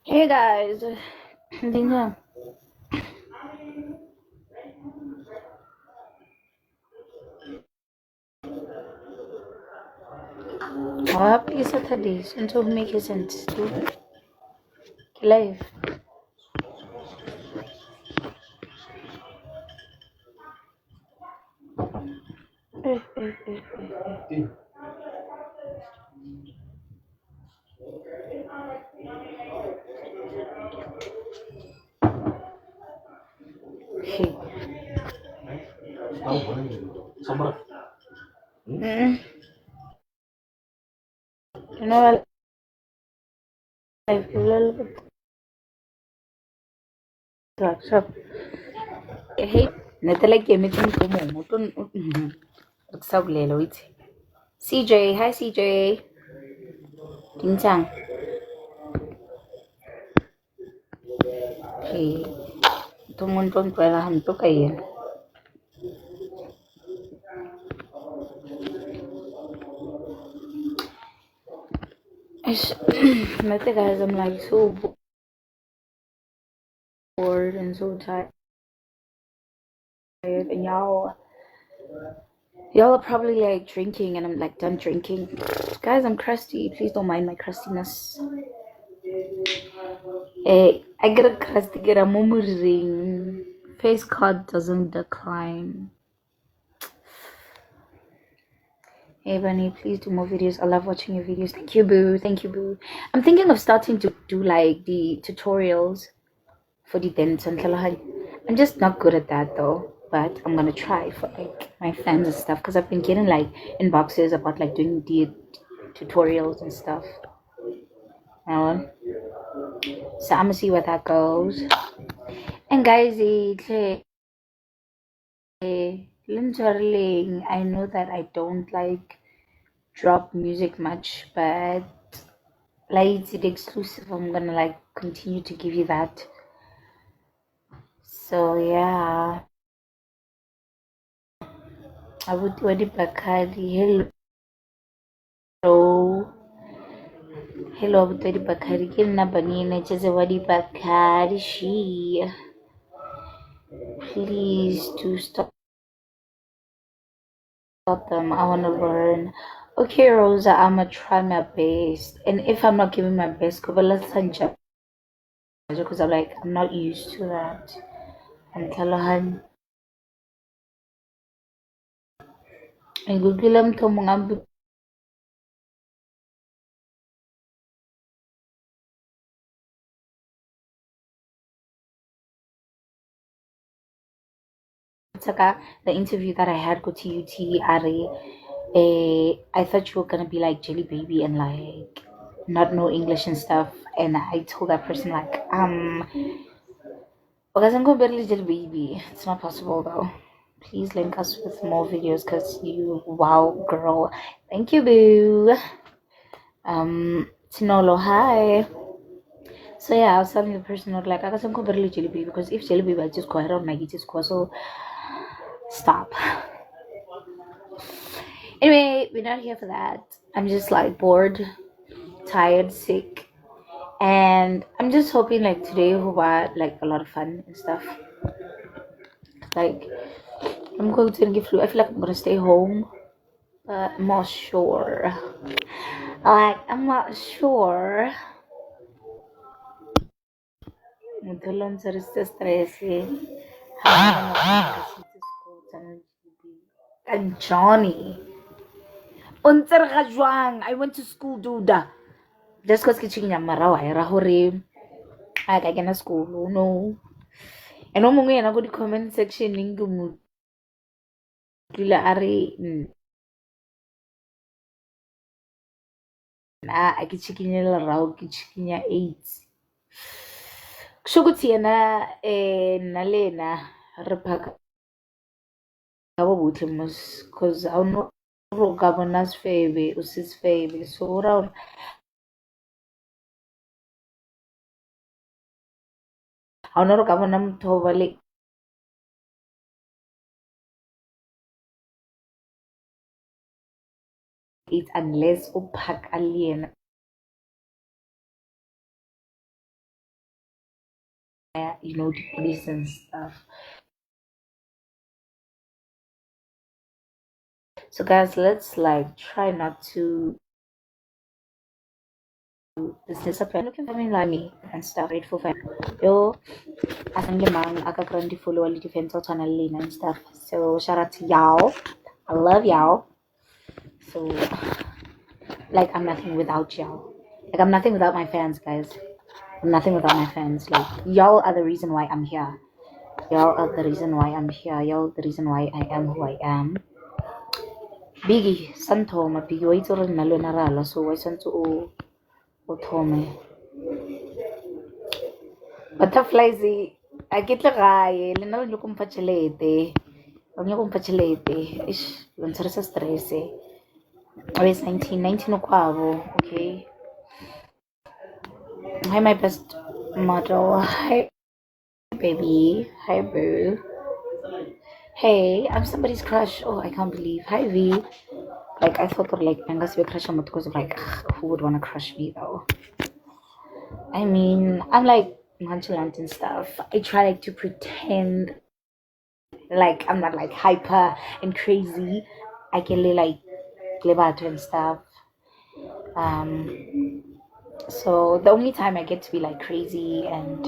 Hey guys, Dinga. Happy Saturdays until make sense to life. Hey. You know what? I feel a little bit so hey, Natala came in to CJ, hi CJ. King Chang. Hey, tumunton ko lang to kayo. Nate guys, I'm like so bored and so tired, and y'all are probably like drinking, and I'm like done drinking. Guys, I'm crusty. Please don't mind my crustiness. Hey, I got a crusty, get a murmuring. Face card doesn't decline. Hey Bunny, please do more videos. I love watching your videos. Thank you, boo. Thank you, boo. I'm thinking of starting to do like the tutorials for the dance and I'm just not good at that though. But I'm gonna try for like my fans and stuff because I've been getting like inboxes about like doing the tutorials and stuff. So I'm gonna see where that goes. And guys, I know that I don't like drop music much, but like it's exclusive. I'm gonna like continue to give you that. So yeah, I would Wadi Bakari. Hello, Wadi Bakari. Kilna Banina Cheze Wadi Bakari. Please do stop them. I wanna learn. Okay, Rosa, I'ma try my best. And if I'm not giving my best, because I'm like I'm not used to that. And Kalahan. And Gugilam to mga the interview that I had go to UT Ari, I thought you were gonna be like Jelly Baby and like not know English and stuff. And I told that person like, because I'm gonna barely Jelly Baby. It's not possible though. Please link us with more videos because you wow girl. Thank you, boo. Tinolo, hi. So yeah, I was telling the person not like I got some barely Jelly Baby because if Jelly Baby I just go around like it just go so stop. Anyway, we're not here for that. I'm just like bored, tired, sick, and I'm just hoping like today will be like a lot of fun and stuff. Like I'm going to get flu. I feel like I'm gonna stay home, but I'm not sure. Like I'm not sure. And Johnny. Unter ka jwang? I went to school, dude. Just cause kitchen niya marawa era hore. Ay kaya na school, no. And mo ngayon ako di comment section ning gumutula ari na akichiki niya laraw kichiki niya 8. Kusho ukuthi yena nalena rephakaabo buhle mos cause awuno ka bona sifebe usisifebe so around awuno ka bona mthoba le States unless upak alien, the police and stuff. So guys, let's like try not to disappoint. Looking for me like me and stuff. Grateful for yo. I think the man I got grandi follow all the defense on channel and stuff. So shout out to y'all. I love y'all. So like I'm nothing without y'all. Like I'm nothing without my fans, guys. I'm nothing without my fans. Like y'all are the reason why I'm here. Y'all are the reason why I'm here. Y'all the reason why I am who I am. Biggie, Santo, mabigi wa itse gore nna le wena re ala, so why santse o thome. Butterflies, a ke tle gae, le nna le nyako mpha tšhelete. Ba nyako mpha tšhelete. Ish, lo ntshwarisa stress. Oh, it's 19 okwabo, okay. Hi, my best model. Hi, baby. Hi, boo. Hey, I'm somebody's crush. Oh, I can't believe. Hi, V. Like, I thought like Bengas be crush on me because of like, who would want to crush me though? I mean, I'm like nonchalant and stuff. I try like to pretend like I'm not like hyper and crazy. I can like lebato and stuff. So the only time I get to be like crazy and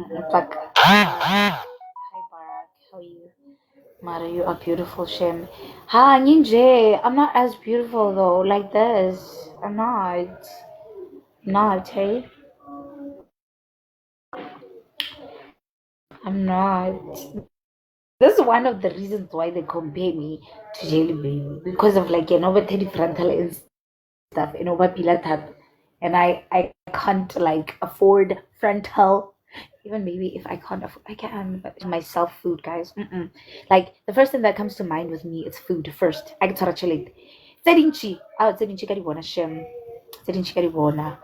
it's like hi Barack, how are you? Mara, you are beautiful, Shem. Ha, Ninja, I'm not as beautiful though, like this. I'm not. Not, hey? I'm not. This is one of the reasons why they compare me to Jelly Baby. Because of like, but Teddy Frontal and stuff, but Pilatat. And I can't like afford frontal. Even maybe if I can't afford, I can, but myself food, guys. Like the first thing that comes to mind with me is food first. I get to actually. Zedinchi. Oh, Zedinchi Karibona Shem. Zedinchi Karibona.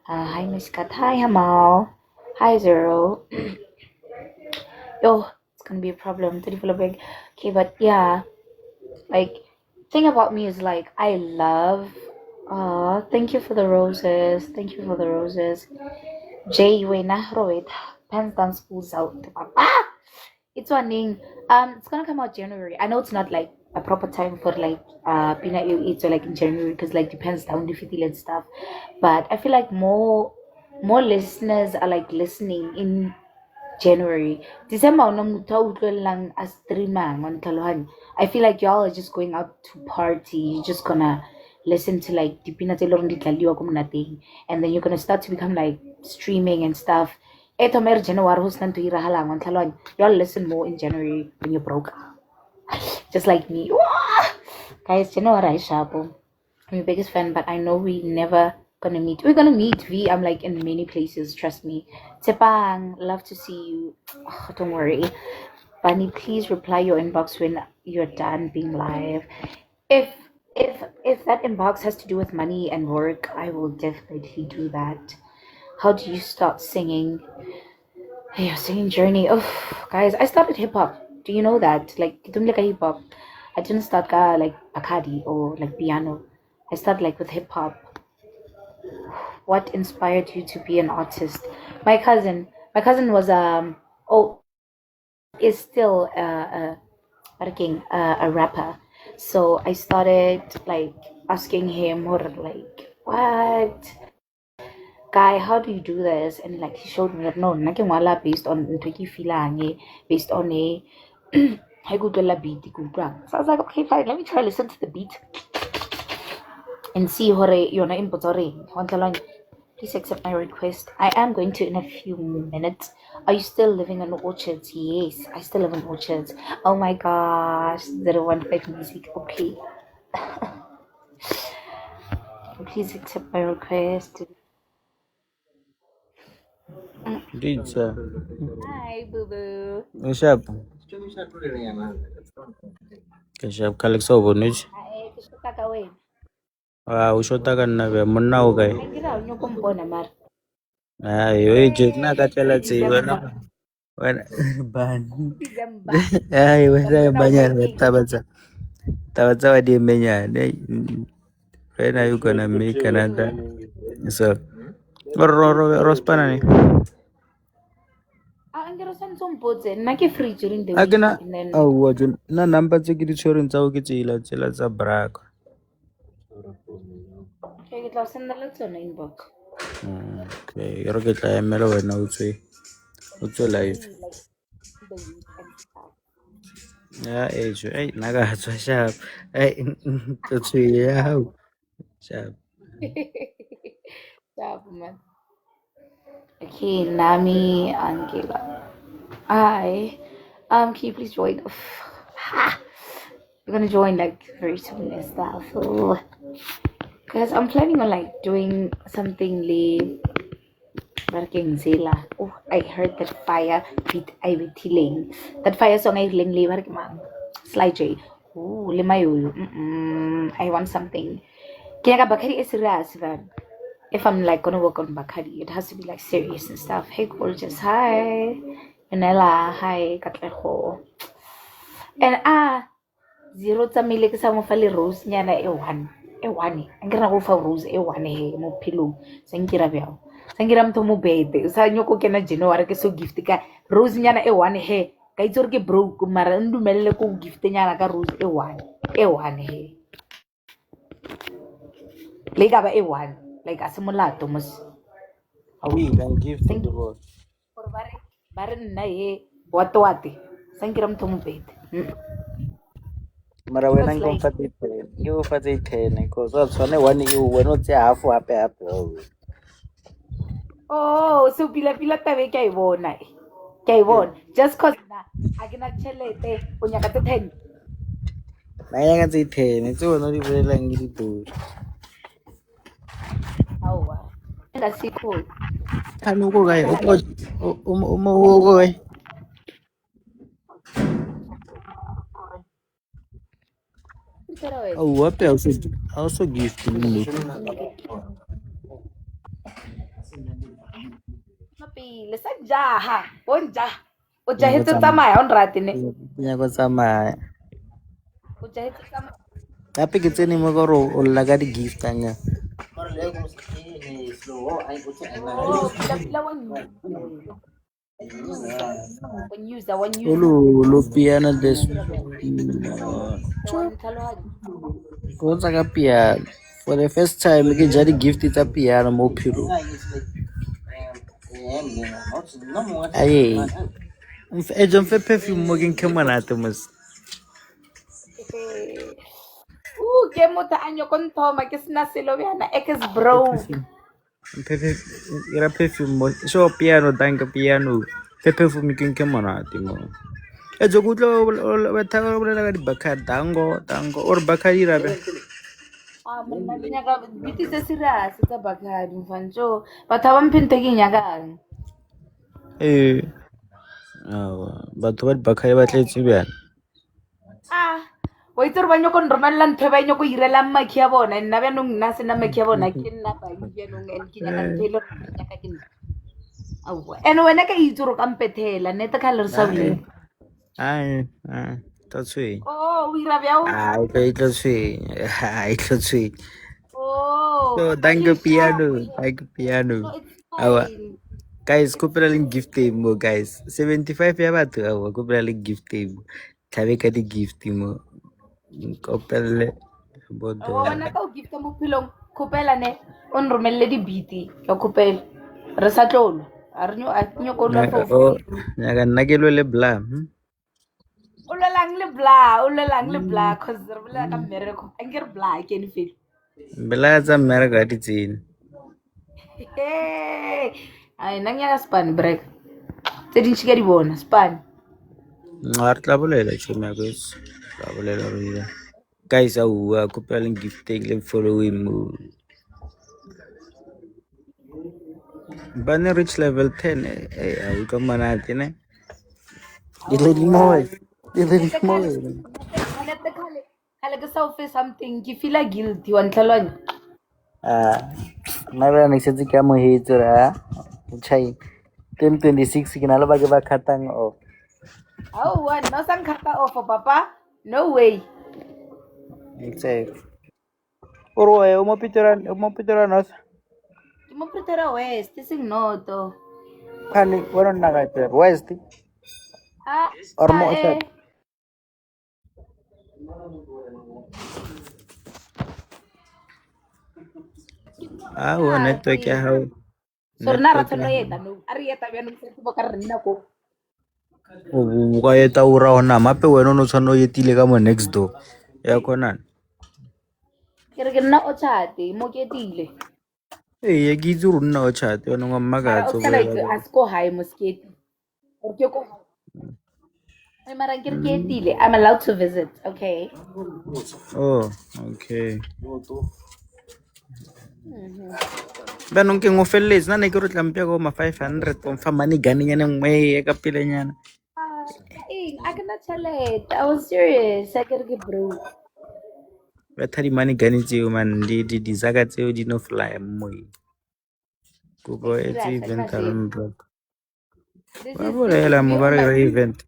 Hi, Miss Kat. Hi, Hamal. Hi, Zero. Yo, it's gonna be a problem. Okay, but yeah, like thing about me is like I love. Thank you for the roses. Thank you for the roses. Jay, wena roet. Pants down, schools out. Ah, it's running. It's gonna come out January. I know it's not like a proper time for like peanut you eat or like in January because like depends down the fifty and stuff. But I feel like more listeners are like listening in January. December lang as streamang on Talohan. I feel like y'all are just going out to party. You're just gonna listen to like di pinatelong di tlaliwa ko monating. And then you're gonna start to become like streaming and stuff. Eto mer January hos nanto irahalang on Talohan. Y'all listen more in January when you're broke. Just like me. Guys, January is shapo. I'm your biggest fan, but I know we never gonna meet. We're gonna meet, V. I'm like in many places, trust me. Tepang, love to see you. Oh, don't worry. Bunny, please reply your inbox when you're done being live. If if that inbox has to do with money and work, I will definitely do that. How do you start singing? Hey, your singing journey. Oh, guys, I started hip hop. Do you know that? Like, don't like hip hop. I didn't start like akadi or like piano. I started like with hip hop. What inspired you to be an artist? My cousin was is still a rapper. So I started like asking him or like what guy, how do you do this? And like he showed me that no, nakingwala based on ntweki filange, based on a I Google la beat. So I was like, okay, fine, let me try listen to the beat and see hore yona inputs are. Please accept my request. I am going to in a few minutes. Are you still living in Orchards? Yes, I still live in Orchards. Oh my gosh, 015 music. Okay. Please accept my request. Pizza. Hi, boo boo. Ushap. Kashap kalik sa ubunij. Hi, gusto ka gawin? Ushota ka na ba? Munaw kay. Ay, ginaw nyo kung po namar. Ay, wait, na katala si December. wana ban. December. Ay, wala Ganito na banyan waiting. bata bata. Tawa di menyane. When are you gonna make another? So, rospana ni. Ang girasan sompotse, nna ke free during the week Agana. and then Oh, what? Na number tse ke di tshwereng tsa o ke tsela tsa brako. ke tla o sendela tsona inbox. Okay, re ke tla emela wena o tswe live. The week and stuff. Ya ejo, naga tswa sharp. Tswe ya hao. Sharp. Stop, man. Okay, Nami Angela. Hi. Can you please join? We're gonna join like very soon and stuff. Because I'm planning on like doing something late. Barking Zilla. Oh, I heard that fire beat I with Tilling. That fire song I ling li barking man. Sly J. Oh, limayo. I want something. Kaya Bakari is serious, man. If I'm like gonna work on Bakari, it has to be like serious and stuff. Hey, gorgeous. Hi. Yanela. Hi, Katleho. And zero tsa mele ke sa mo fa le rose nyana e one ang kira go fa rose e one he mo pillow sa nkira bjao sa nkira motho mo bete sa nyoko kena January ke so gift ka rose nyana e one he ka itse re ke broke mara ndumelle ko gift nyana ka rose e one he le ka ba e one like a simulato mos Awi, dan gift thank the you boss. for bare nna he wate sa nkira motho mo bete Mara wena That's nko like- mfati 10. You mfati 10 because what's one one you wena tse half hape. Oh, so pila tabe ke a e bona e. Ke a e bona. Just cause na a ke na tšhelete o nyaka tse 10. Na ya tse 10 tse wena di bolelang ke ditori. Aowa. Nka se cool. Ano ko kae? O mo ko kae? Pero wena. Oh, hape also gift mo. Mapile sa jaha. Bonja. O jahetse tsamaya on ratine. Nya go tsamaya. O jahetse tsamaya. Hape ke tsene mo go o lla ka di gift anya. Oh, pila one use. Lo piano des. Go tsa ka piano. For the first time ke ja di gift tsa piano mo philo. Aye. E jom fe perfume mo ke monate mos. Ke motho a nyokonthoma ke sena selo bjana ex bro. Era perfume mo. So piano danke piano. Fe perfume ke monate mo. E jo kutlo ba thaga ba ka di Bakari dango or Bakari rabe. Monna ke nyaka biti tse serious tsa Bakari mfantsho batho ba mphente ke nyakang. Batho ba di Bakari ba tletse bjana. Wa itse re ba nyoko nromelela ntho ba nyoko irela mmakhi ya bona nna bjanong nna sena mmakhi ya bona ke nna bang bjanong and ke nyaka ntho e le gore nyaka ke nna and wena ka itse gore o kampethela nnete ka le re sa boleng Tla tshwenya. o ira bjao E tla tshwenya. So danke piano. Awa. Guys, kopela le gift mo guys. 75 ya batho awa kopela le gift mo. Tlabe ka di gift mo. Kopelle bodo. wena ka o gifta mo phelong kgopela ne o nromelele dibiti ka kgopela re sa tlolo a re nyoko Nyaka nna ke lo le bla. o lwelang le bla cause re bolela ka mmereko a nke re bla ke felo Bela tsa mmereko a di tsene. ai nna nyaka span break tse dintšhi ka di bona span Re tla bolela tšhomi ya kwetse. Tla bolela re guys aua kopela le gifting le following mo. Bane reach level 10 a utlwa monate ne. Dile di mo. kgale ke sa o fe something ke feela guilty wa ntlhaloganya Nna bjana ke setse ke amohetse ra chai 2026 ke na le ba ke ba khatang off. aowa nna o sa nkgata offo papa no way Exactly. Oro mo pitira north. Ke mo Pretoria West, seng noto. Kani wena nna west Ah, or ah, mo south. Network ya hao. So rena ra Network tshwanela ya eta no. A re eta bjanong se go ka re nna ko. o ka eta ura ona mape wena o no tshwana o etile ka mo next door. Ya khona. Ke re ke nna o tshate, mo ke etile. Ee, ke itse gore nna o chat yone ngwa Mara mmakatso o tsela ke a se ko high mo skate. Or ke ko. Ai mara ke re ke etile. I'm allowed to visit, okay? Oh, okay. Banong ke ngo felletse na ne ke re tlampia go ma 500 o mfa money gunning ene nngwe e ka pelenyana. I cannot tell it. I was serious. I could get broke. Betha di money gunning tseo man di zaka tseo di no fly mo. Go go it's event alone bro. Ba bolela mo ba re event.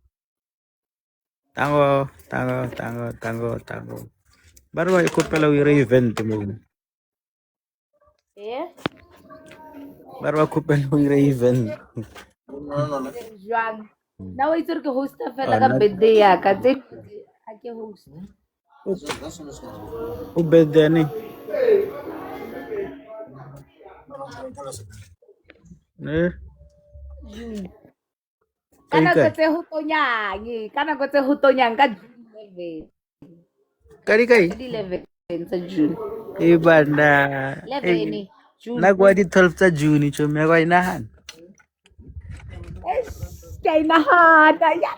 Tango. Ba re ba ikopela o ire event mo. Yeah? Ba re ba kopela o ire event. Juan. Now it's like a host of Oh, like a birthday. I can host. o birthday ni. Eh? June. Kai Kana kai. go tse hutonyang. Kana go tse hutonyang ka June 11. Kari kai. Ka di 11 sa June. E banda. 11 June. Na kwa di 12 tsa June cho me kwa inahan. Kaya nahada ya.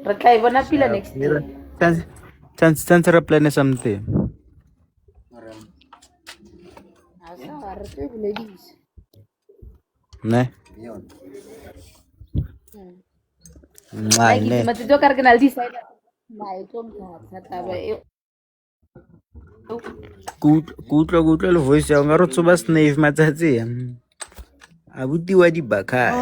Re tla e bona pila next year. Chance ra plan something. Asa re tlo buledisa. Ne. Like Ne. di matito ka re ke na le di-side. Mai tlo mkhatsa taba e. Kutlwa le voice ya nga ro tsoba snave matsatsi. Abuti wa di bakadi.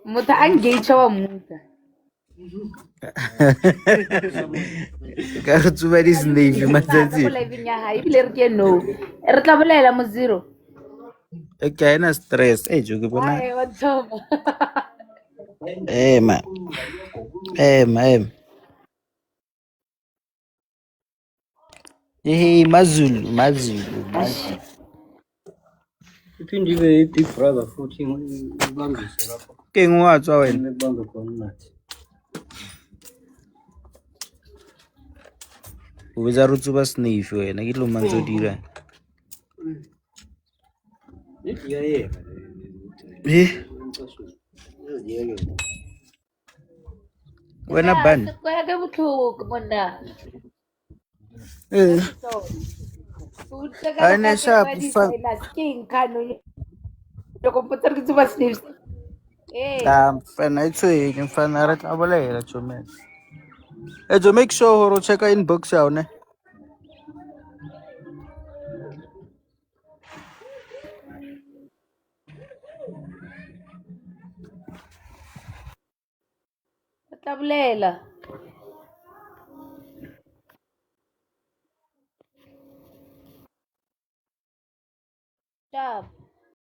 Motho a engage wa muta. Ka ro tsoba di snave matsatsi. Mo live nya ha ibile re ke no. Re tla bolela mo zero. E ka ena stress. Jo ke bona. Ai wa thoba. Ma. Mazulu. Iphindile Big Brother futhi ibambise lapho. Ke ngwatswa wena. Nebambe khona nathi. O betsa ro tsoba snave wena ke tlo mantso dira. Wena ban. Ko ya ke botlhoko monna. Ane sharp fa. King kanu. Loko mpotsa ke tsuba snips. Fana itswe ke mfana re tla bolela chomela. Jo make sure hore o checka inbox ya one. Tla bolela.